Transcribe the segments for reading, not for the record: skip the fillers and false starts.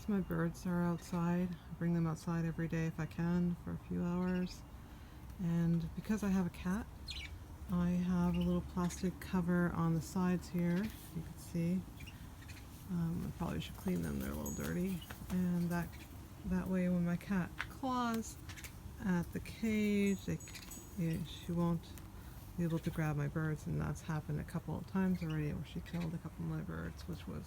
Most of my birds are outside. I bring them outside every day if I can for a few hours. And because I have a cat, I have a little plastic cover on the sides here, you can see. I probably should clean them, they're a little dirty. And that way when my cat claws at the cage, she won't be able to grab my birds, and that's happened a couple of times already where she killed a couple of my birds, which was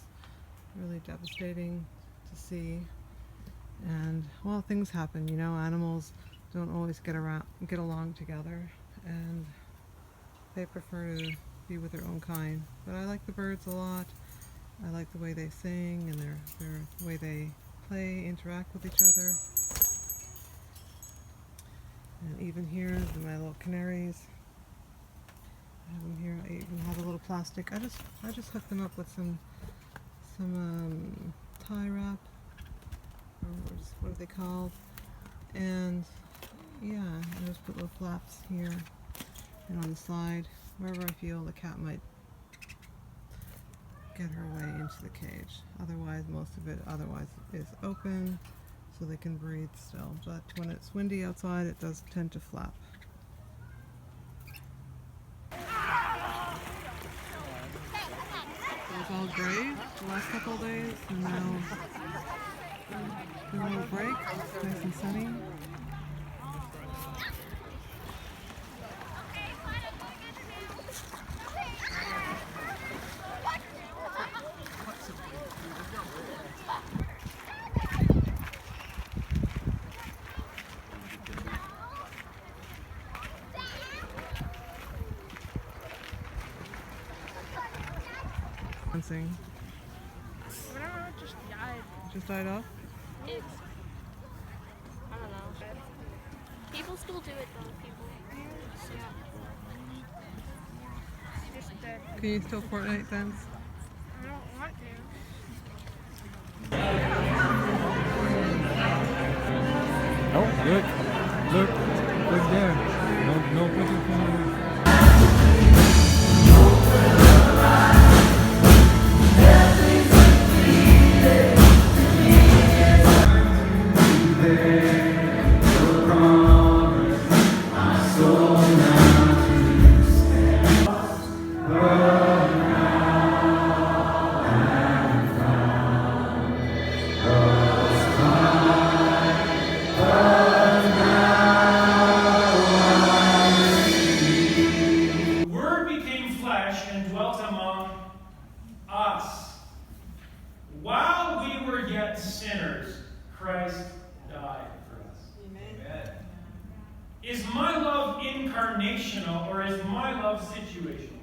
really devastating to see. And well, things happen, you know, animals don't always get along together, and they prefer to be with their own kind. But I like the birds a lot. I like the way they sing and the way they play, interact with each other. And even here, my little canaries. I have them here. I even have a little plastic. I just hook them up with some tie wrap, or what are they called? And yeah, I just put little flaps here and on the side, wherever I feel the cat might get her way into the cage. Otherwise, most of it is open, so they can breathe still. But when it's windy outside, it does tend to flap. It was all gray the last couple of days, and now a little break, nice and sunny. Dancing. Whatever, just died. Just died off? It's, I don't know. People still do it though, people. Yeah. Just dead. Can you still Fortnite dance? I don't want to. Oh, look there. No putting from and dwelt among us. While we were yet sinners, Christ died for us. Amen. Is my love incarnational, or is my love situational?